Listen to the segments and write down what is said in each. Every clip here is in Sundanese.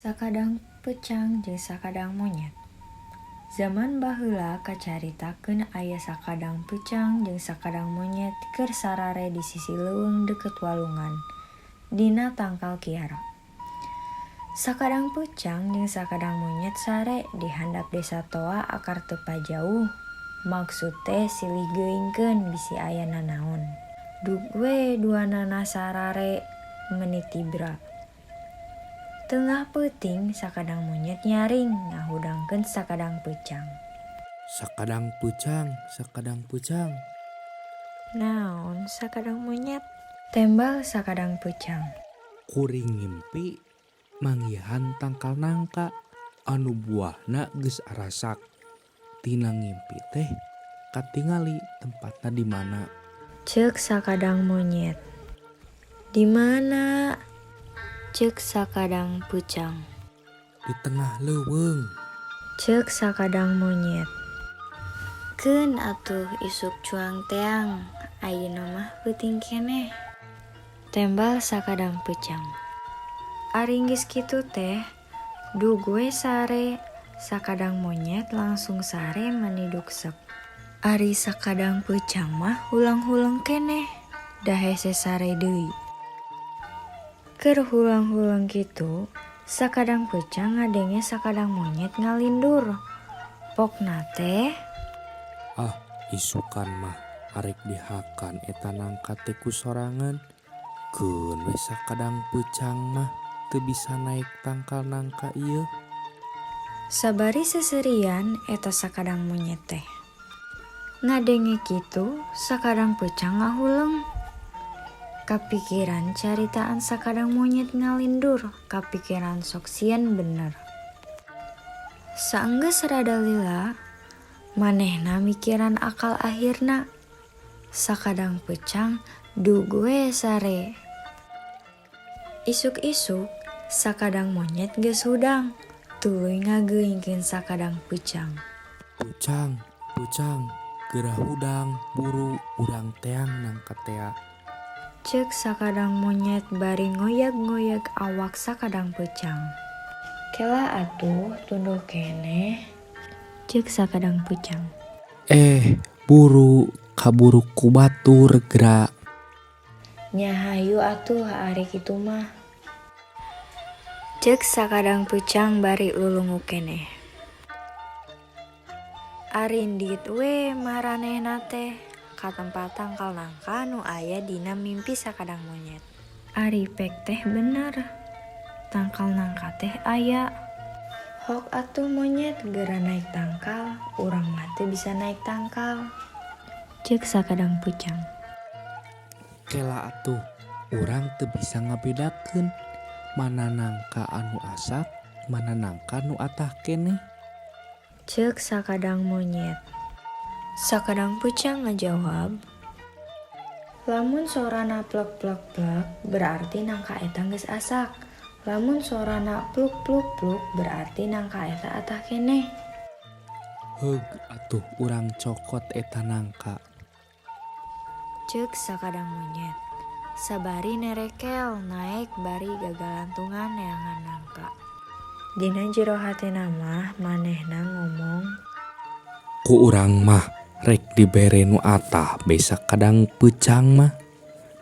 Sakadang pecang jeung sakadang monyet. Zaman baheula kacaritakeun aya sakadang pecang jeung sakadang monyet keur sarare di sisi leuweung deukeut walungan dina tangkal kiara. Sakadang pecang jeung sakadang monyet sare di handap desa toa akar teu pajauh. Maksud teh silih geuingkeun bisi aya nanaon. Dug we duanana sarare menit tibra. Tengah peuting sakadang monyet nyaring ngahudangkeun sakadang pecang. Sakadang pucang, sakadang pucang. Naon sakadang monyet? Tembal sakadang pecang. Kuring ngimpi manggihan tangkal nangka anu buahna geus arasak. Tina ngimpi teh katingali tempatna di mana. Ceuk sakadang monyet. Di mana? Ceuk sakadang pucang. Di tengah leuweung. Ceuk sakadang monyet. Keun atuh isuk cuang teang, ayeuna mah peuting keneh. Tembal sakadang pecang. Ari geus kitu teh, dug we sare, sakadang monyet langsung sare maniduksep. Ari sakadang pecang mah hulang-hulang keneh, da hese sare deui. Keur hulang-hulang kitu, sakadang pecang ngadenge sakadang monyet ngalindur. Pokna teh Isukan mah arek dihakan eta nangka teh ku sorangan. Keun we sakadang pucang mah teu bisa naik tangkal nangka ieu. sabari seserian eta sakadang monyet teh. Ngadenge kitu, sakadang pecang ngahuleng. Kapikiran caritaan sakadang monyet ngalindur, kapikiran sok sieun bener. Saenggeus rada lila, manehna mikiran akal akhirna. Sakadang pecang dug we sare. Isuk-isuk sakadang monyet geus hudang, tuluy ngageuingkeun sakadang pecang. Pucang, pucang, geurah hudang buru urang teang nangka tea. Ceuk sakadang monyet bari ngoyag-ngoyag awak sakadang pecang. Kela atuh tunduh keneh. Ceuk sakadang pecang. Buru kaburu ku batur geura. Nya hayu atuh ari kitu mah. Ceuk sakadang pecang bari lulungu keneh. Arindit we maranehna teh ka tempat tangkal nangka nu aya dina mimpi sakadang monyet. Ari pek teh bener. Tangkal nangka teh aya. Hok atuh monyet geura naik tangkal, urang mah teu bisa naik tangkal. Ceuk sakadang pecang. Kela atuh urang teu bisa ngabedakeun mana nangka anu asak, mana nangka nu atah keneh. Ceuk sakadang monyet. Sakadang pecang ngajawab, lamun sorana plek-plek-plek berarti nangka eta geus asak. Lamun sorana pluk-pluk-pluk berarti nangka eta atah keneh. Heug atuh urang cokot eta nangka. Ceuk sakadang monyet. Sabari nerekel naek bari gagalantungan neangan nangka. Dina jero hatena mah manehna ngomong, Ku urang mah rek dibere nu atah besa kadang pecang mah.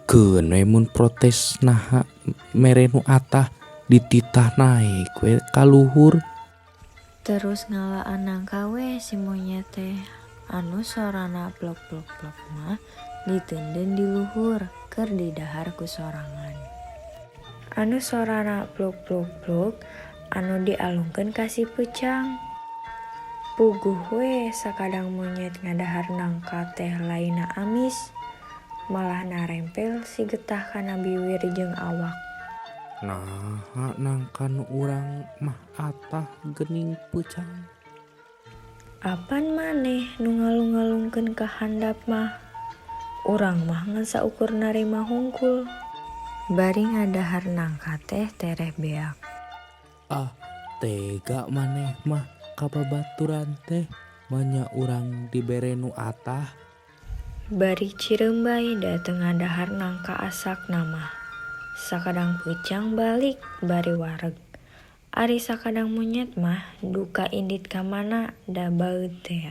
Keun we mun protes naha mere nu atah dititah naik we ka luhur. terus ngalaan nangka we si monyet teh. Anu sorana plok-plok-plok mah diteunden di luhur keur didahar ku sorangan. Anu sorana pluk-pluk-pluk anu dialungkeun ka si pecang. Puguh we sakadang monyet ngadahar nangka teh laina amis, malah narempel si getah kana biwir jeung awak. Nah nangka nu urang mah atah geuning pecang. Apan maneh nu ngalung-ngalungkeun ka handap mah? Urang mah ngan saukur narima hungkul. Bari ngadahar nangka teh tereh beak. Tega maneh mah kababaturan teh manya urang dibere nu atah. Bari cirembai da teu ngadahar nangka asak nama. Sakadang pecang balik bari wareg. Ari sakadang monyet mah duka indit ka mana da baeut teh.